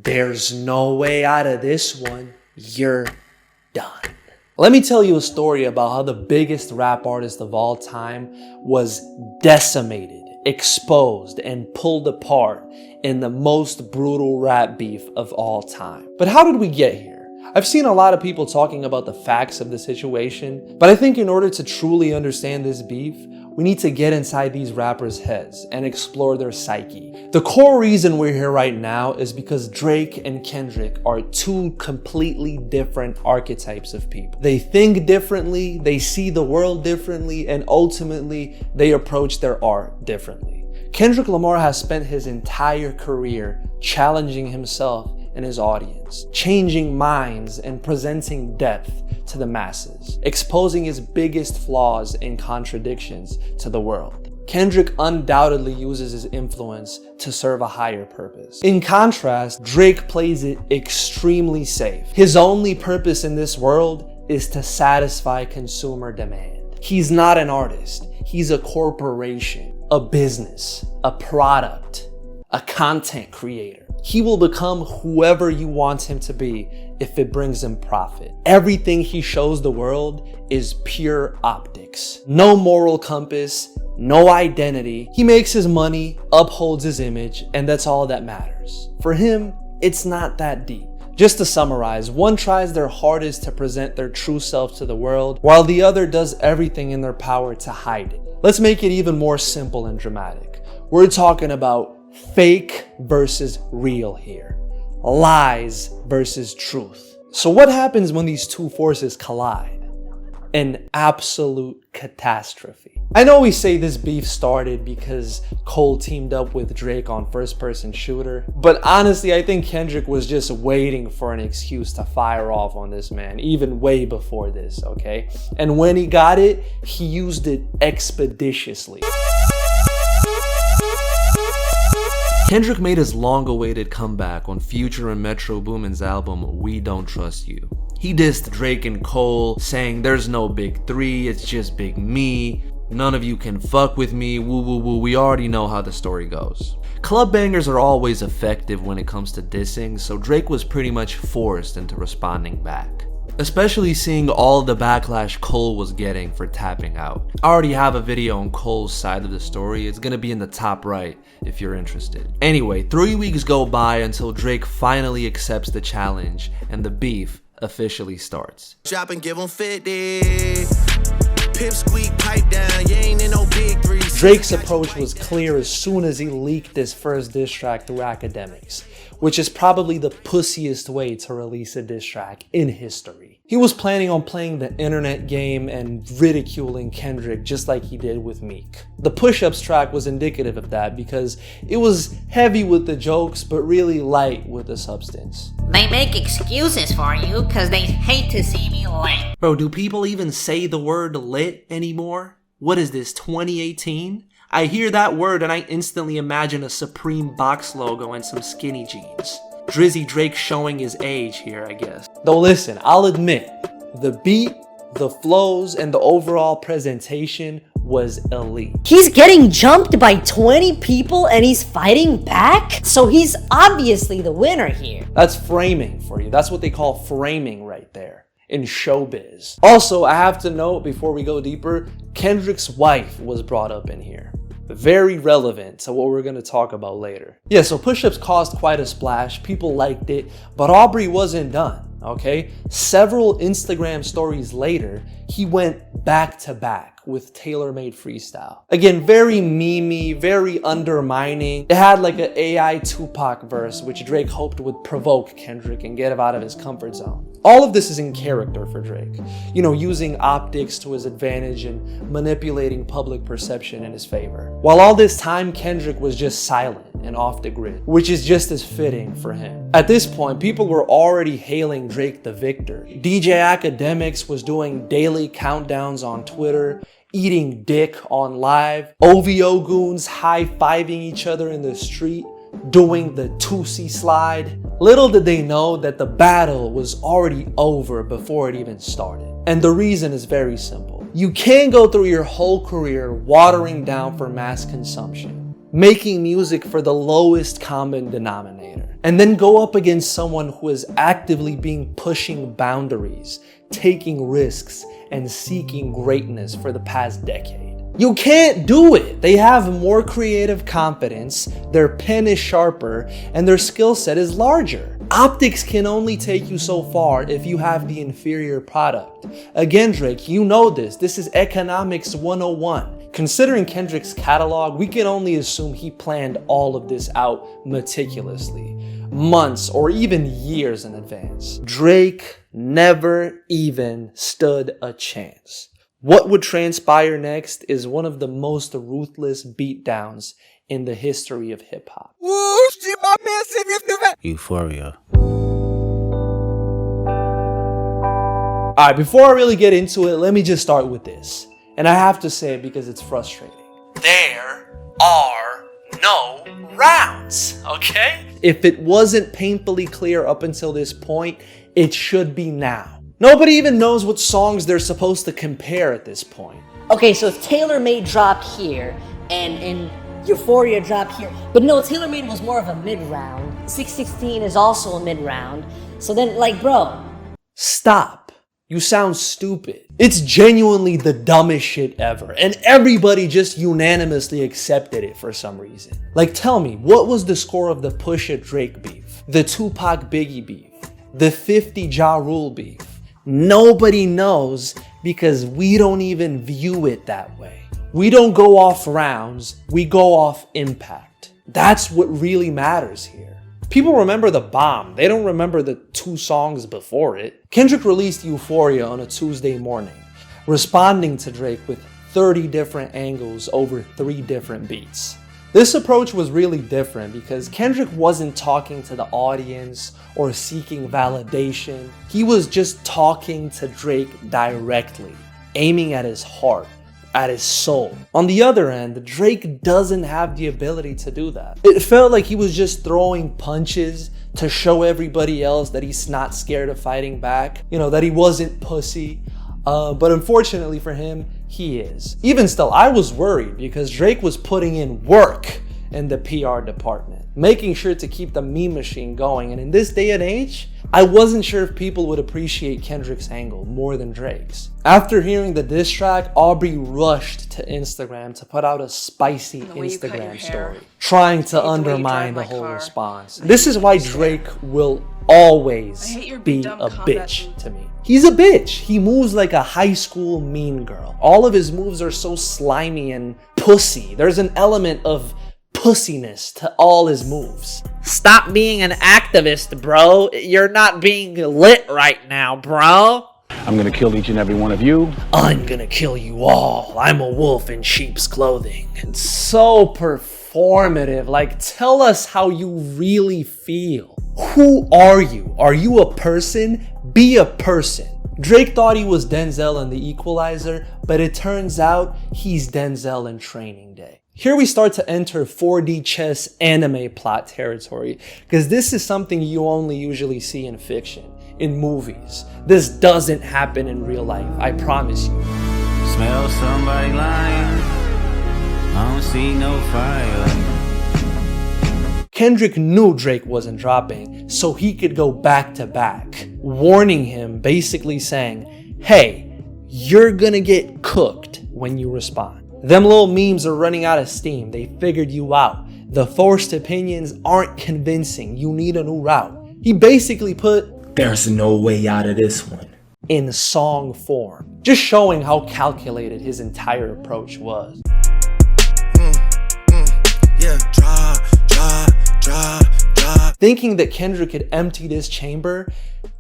There's no way out of this one. You're done. Let me tell you a story about how the biggest rap artist of all time was decimated, exposed, and pulled apart in the most brutal rap beef of all time. But how did we get here? I've seen a lot of people talking about the facts of the situation, but I think in order to truly understand this beef, we need to get inside these rappers' heads and explore their psyche. The core reason we're here right now is because Drake and Kendrick are two completely different archetypes of people. They think differently, they see the world differently, and ultimately they approach their art differently. Kendrick Lamar has spent his entire career challenging himself and his audience, changing minds and presenting depth to the masses, exposing his biggest flaws and contradictions to the world. Kendrick undoubtedly uses his influence to serve a higher purpose. In contrast, Drake plays it extremely safe. His only purpose in this world is to satisfy consumer demand. He's not an artist, he's a corporation, a business, a product, a content creator. He will become whoever you want him to be if it brings him profit. Everything he shows the world is pure optics. No moral compass, no identity. He makes his money, upholds his image, and that's all that matters. For him, it's not that deep. Just to summarize, one tries their hardest to present their true self to the world, while the other does everything in their power to hide it. Let's make it even more simple and dramatic. We're talking about fake versus real here. Lies versus truth. So what happens when these two forces collide? An absolute catastrophe. I know we say this beef started because Cole teamed up with Drake on First Person Shooter, but honestly, I think Kendrick was just waiting for an excuse to fire off on this man, even way before this, okay? And when he got it, he used it expeditiously. Kendrick made his long-awaited comeback on Future and Metro Boomin's album, We Don't Trust You. He dissed Drake and Cole, saying there's no big three, it's just big me, none of you can fuck with me, woo woo woo, we already know how the story goes. Club bangers are always effective when it comes to dissing, so Drake was pretty much forced into responding back. Especially seeing all the backlash Cole was getting for tapping out. I already have a video on Cole's side of the story, it's gonna be in the top right if you're interested. Anyway, 3 weeks go by until Drake finally accepts the challenge and the beef officially starts. Drop and give 'em 50. Pip squeak, pipe down, you ain't in no big three. Drake's approach was clear as soon as he leaked his first diss track through academics, which is probably the pussiest way to release a diss track in history. He was planning on playing the internet game and ridiculing Kendrick just like he did with Meek. The Push-Ups track was indicative of that because it was heavy with the jokes but really light with the substance. They make excuses for you because they hate to see me lit. Bro, do people even say the word lit anymore? What is this, 2018? I hear that word and I instantly imagine a Supreme box logo and some skinny jeans. Drizzy Drake showing his age here, I guess. Though listen, I'll admit, the beat, the flows, and the overall presentation was elite. He's getting jumped by 20 people and he's fighting back? So he's obviously the winner here. That's framing for you. That's what they call framing right there in showbiz. Also, I have to note before we go deeper, Kendrick's wife was brought up in here. Very relevant to what we're going to talk about later. Yeah, so Push-Ups caused quite a splash. People liked it, but Aubrey wasn't done, okay? Several Instagram stories later, he went back to back with tailor-made freestyle. Again, very memey, very undermining. It had like an AI Tupac verse, which Drake hoped would provoke Kendrick and get him out of his comfort zone. All of this is in character for Drake. You know, using optics to his advantage and manipulating public perception in his favor. While all this time, Kendrick was just silent and off the grid, which is just as fitting for him. At this point, people were already hailing Drake the victor. DJ Academics was doing daily countdowns on Twitter, eating dick on live, OVO goons high-fiving each other in the street, doing the Tootsie slide. Little did they know that the battle was already over before it even started. And the reason is very simple. You can't go through your whole career watering down for mass consumption, making music for the lowest common denominator, and then go up against someone who is actively pushing boundaries, taking risks, and seeking greatness for the past decade. You can't do it. They have more creative competence, their pen is sharper, and their skill set is larger. Optics can only take you so far if you have the inferior product. Again, Drake, you know this. This is economics 101. Considering Kendrick's catalog, we can only assume he planned all of this out meticulously, months or even years in advance. Drake never even stood a chance. What would transpire next is one of the most ruthless beatdowns in the history of hip-hop. Euphoria. Alright, before I really get into it, let me just start with this. And I have to say it because it's frustrating. There are no rounds, okay? If it wasn't painfully clear up until this point, it should be now. Nobody even knows what songs they're supposed to compare at this point. Okay, so if Taylor Made dropped here and Euphoria dropped here, but no, Taylor Made was more of a mid-round. 616 is also a mid-round. So then, like, bro. Stop. You sound stupid. It's genuinely the dumbest shit ever, and everybody just unanimously accepted it for some reason. Like, tell me, what was the score of the Pusha Drake beef? The Tupac Biggie beef? The 50 Ja Rule beef? Nobody knows because we don't even view it that way. We don't go off rounds, we go off impact. That's what really matters here. People remember the bomb, they don't remember the 2 songs before it. Kendrick released Euphoria on a Tuesday morning, responding to Drake with 30 different angles over 3 different beats. This approach was really different because Kendrick wasn't talking to the audience or seeking validation. He was just talking to Drake directly, aiming at his heart, at his soul. On the other end, Drake doesn't have the ability to do that. It felt like he was just throwing punches to show everybody else that he's not scared of fighting back, that he wasn't pussy. But unfortunately for him, he is. Even still, I was worried because Drake was putting in work in the PR department, making sure to keep the meme machine going. And in this day and age, I wasn't sure if people would appreciate Kendrick's angle more than Drake's. After hearing the diss track, Aubrey rushed to Instagram to put out a spicy Instagram story, trying to undermine the whole response. This is why Drake will always be a bitch to me. He's a bitch. He moves like a high school mean girl. All of his moves are so slimy and pussy. There's an element of pussiness to all his moves. Stop being an activist, bro. You're not being lit right now, bro. I'm gonna kill each and every one of you. I'm gonna kill you all. I'm a wolf in sheep's clothing. It's so performative. Like, tell us how you really feel. Who are you? Are you a person? Be a person. Drake thought he was Denzel in The Equalizer, but it turns out he's Denzel in Training Day. Here we start to enter 4D chess anime plot territory, because this is something you only usually see in fiction, in movies. This doesn't happen in real life, I promise you. Smell somebody lying. I don't see no fire. Kendrick knew Drake wasn't dropping, so he could go back to back, warning him, basically saying, hey, you're gonna get cooked when you respond. Them little memes are running out of steam. They figured you out. The forced opinions aren't convincing. You need a new route. He basically put, there's no way out of this one, in song form, just showing how calculated his entire approach was. Yeah, draw. Thinking that Kendrick had emptied his chamber,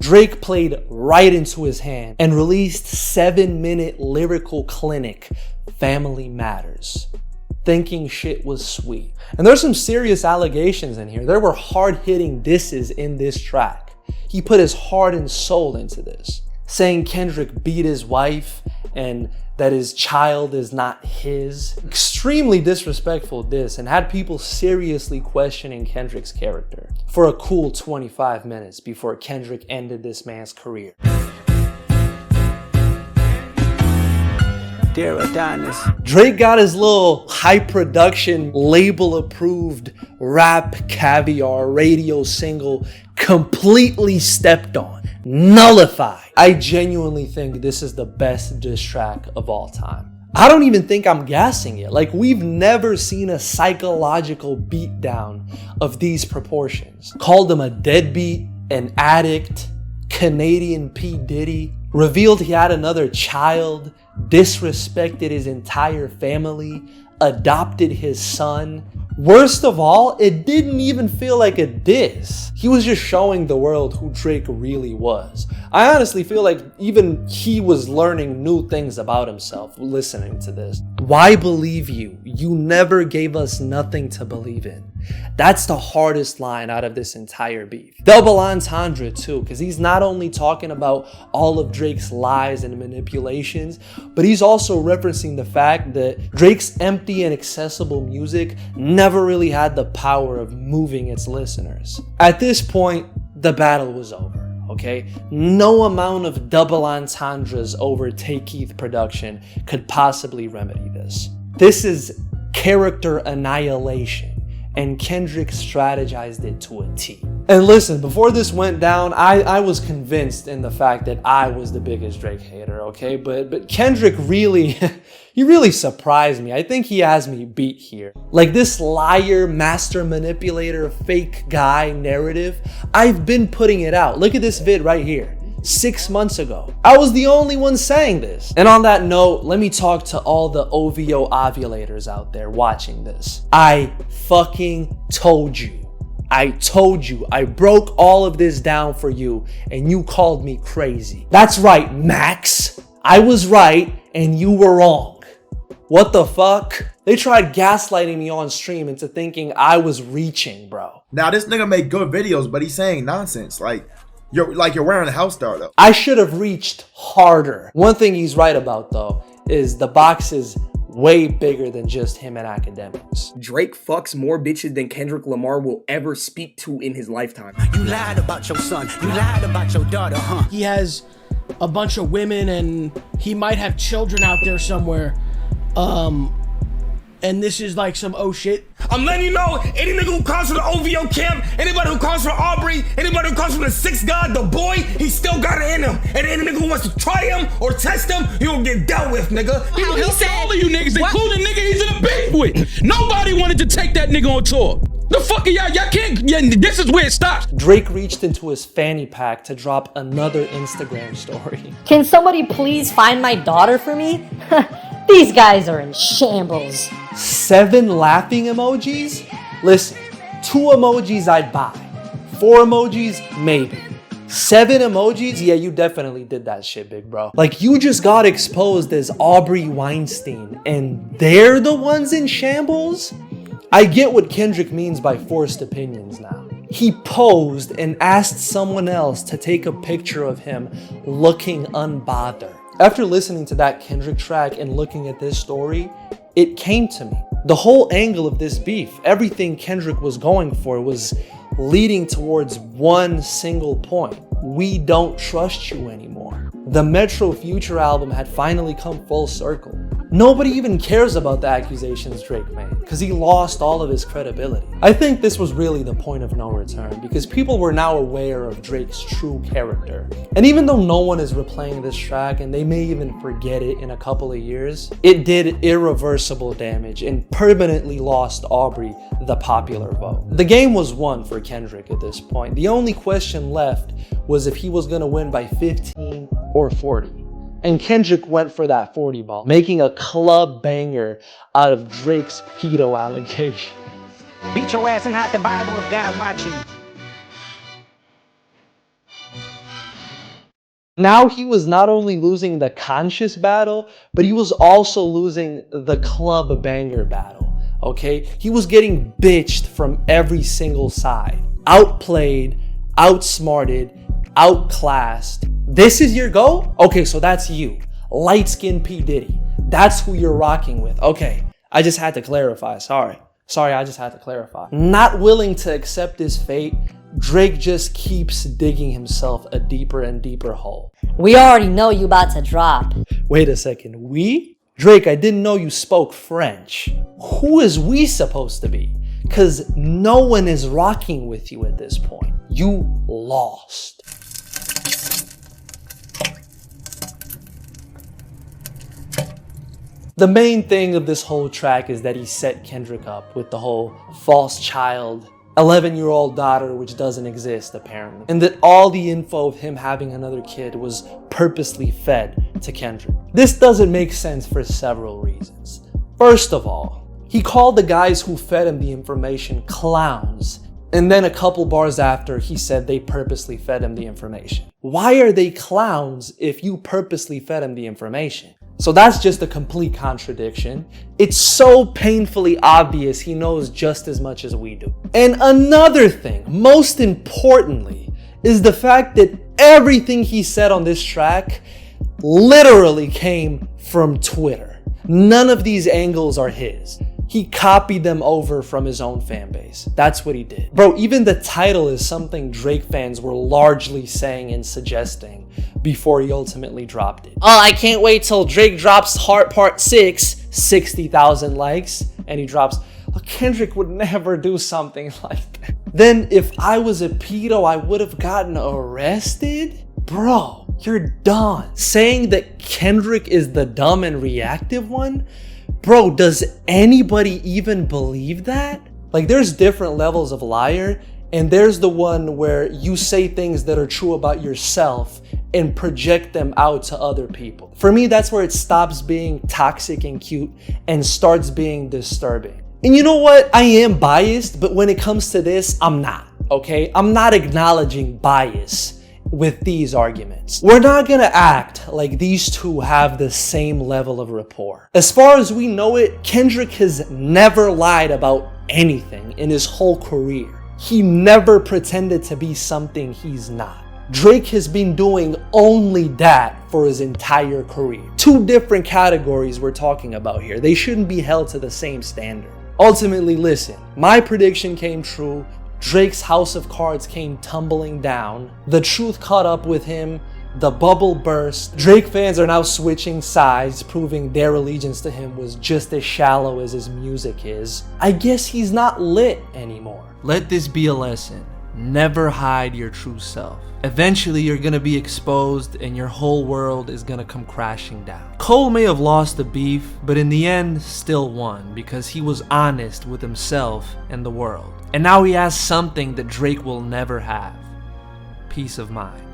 Drake played right into his hand and released 7-minute lyrical clinic, Family Matters, thinking shit was sweet. And there's some serious allegations in here. There were hard-hitting disses in this track. He put his heart and soul into this, saying Kendrick beat his wife and that his child is not his. Extremely disrespectful diss, and had people seriously questioning Kendrick's character for a cool 25 minutes before Kendrick ended this man's career. Dare Adonis. Drake got his little high production, label approved rap caviar radio single completely stepped on, nullified. I genuinely think this is the best diss track of all time. I don't even think I'm gassing it. Like, we've never seen a psychological beatdown of these proportions. Called him a deadbeat, an addict, Canadian P. Diddy, revealed he had another child, disrespected his entire family, adopted his son. Worst of all, it didn't even feel like a diss. He was just showing the world who Drake really was. I honestly feel like even he was learning new things about himself listening to this. Why believe you? You never gave us nothing to believe in. That's the hardest line out of this entire beef. Double entendre too, because he's not only talking about all of Drake's lies and manipulations, but he's also referencing the fact that Drake's empty and accessible music never really had the power of moving its listeners. At this point, the battle was over. Okay, no amount of double entendres over Take Keith production could possibly remedy this. This is character annihilation, and Kendrick strategized it to a T. And listen, before this went down, I was convinced in the fact that I was the biggest Drake hater, okay? But Kendrick really, he really surprised me. I think he has me beat here. Like, this liar, master manipulator, fake guy narrative, I've been putting it out. Look at this vid right here. 6 months ago. I was the only one saying this. And on that note, let me talk to all the OVO ovulators out there watching this. I fucking told you. I told you. I broke all of this down for you and you called me crazy. That's right, Max. I was right and you were wrong. What the fuck? They tried gaslighting me on stream into thinking I was reaching, bro. Now this nigga make good videos, but he's saying nonsense. You're wearing a house star though. I should have reached harder. One thing he's right about though is the box is way bigger than just him and academics. Drake fucks more bitches than Kendrick Lamar will ever speak to in his lifetime. You lied about your son. You lied about your daughter, huh? He has a bunch of women and he might have children out there somewhere. And this is like some oh shit. I'm letting you know, any nigga who comes from the OVO camp, anybody who comes from Aubrey, anybody who comes from the Sixth God, the boy, he still got it in him. And any nigga who wants to try him or test him, he'll get dealt with, nigga. He said all of you niggas, including nigga he's in a beef with. Nobody wanted to take that nigga on tour. The fuck are y'all can't, this is where it stops. Drake reached into his fanny pack to drop another Instagram story. Can somebody please find my daughter for me? These guys are in shambles. 7 laughing emojis? Listen, 2 emojis I'd buy. 4 emojis, maybe. 7 emojis? Yeah, you definitely did that shit, big bro. Like, you just got exposed as Aubrey Weinstein, and they're the ones in shambles? I get what Kendrick means by forced opinions now. He posed and asked someone else to take a picture of him looking unbothered. After listening to that Kendrick track and looking at this story, it came to me. The whole angle of this beef, everything Kendrick was going for was leading towards one single point. We don't trust you anymore. The Metro Future album had finally come full circle. Nobody even cares about the accusations Drake made because he lost all of his credibility. I think this was really the point of no return because people were now aware of Drake's true character. And even though no one is replaying this track and they may even forget it in a couple of years, it did irreversible damage and permanently lost Aubrey the popular vote. The game was won for Kendrick at this point. The only question left was if he was going to win by 15 or 40. And Kendrick went for that 40 ball, making a club banger out of Drake's pedo allegation. Beat your ass and hide the Bible if God watching. Now he was not only losing the conscious battle, but he was also losing the club banger battle, okay? He was getting bitched from every single side. Outplayed, outsmarted, outclassed. This is your goal? Okay, so that's you. Light-skinned P. Diddy. That's who you're rocking with. Okay, I just had to clarify. Sorry, I just had to clarify. Not willing to accept his fate, Drake just keeps digging himself a deeper and deeper hole. We already know you about to drop. Wait a second, we? Drake, I didn't know you spoke French. Who is we supposed to be? Because no one is rocking with you at this point. You lost. The main thing of this whole track is that he set Kendrick up with the whole false child, 11-year-old daughter, which doesn't exist apparently. And that all the info of him having another kid was purposely fed to Kendrick. This doesn't make sense for several reasons. First of all, he called the guys who fed him the information clowns. And then a couple bars after, he said they purposely fed him the information. Why are they clowns if you purposely fed him the information? So that's just a complete contradiction. It's so painfully obvious he knows just as much as we do. And another thing, most importantly, is the fact that everything he said on this track literally came from Twitter. None of these angles are his. He copied them over from his own fan base. That's what he did. Bro, even the title is something Drake fans were largely saying and suggesting before he ultimately dropped it. Oh, I can't wait till Drake drops Heart Part 6. 60,000 likes, and he drops, oh, Kendrick would never do something like that. Then if I was a pedo, I would have gotten arrested? Bro, you're done. Saying that Kendrick is the dumb and reactive one? Bro, does anybody even believe that? Like, there's different levels of liar, and there's the one where you say things that are true about yourself and project them out to other people. For me, that's where it stops being toxic and cute and starts being disturbing. And you know what? I am biased, but when it comes to this, I'm not, okay? I'm not acknowledging bias with these arguments. We're not gonna act like these two have the same level of rapport. As far as we know it, Kendrick has never lied about anything in his whole career. He never pretended to be something he's not. Drake has been doing only that for his entire career. Two different categories we're talking about here. They shouldn't be held to the same standard. Ultimately, listen, my prediction came true. Drake's house of cards came tumbling down. The truth caught up with him. The bubble burst. Drake fans are now switching sides, proving their allegiance to him was just as shallow as his music is. I guess he's not lit anymore. Let this be a lesson. Never hide your true self. Eventually, you're gonna be exposed and your whole world is gonna come crashing down. Cole may have lost the beef, but in the end, still won because he was honest with himself and the world. And now he has something that Drake will never have: peace of mind.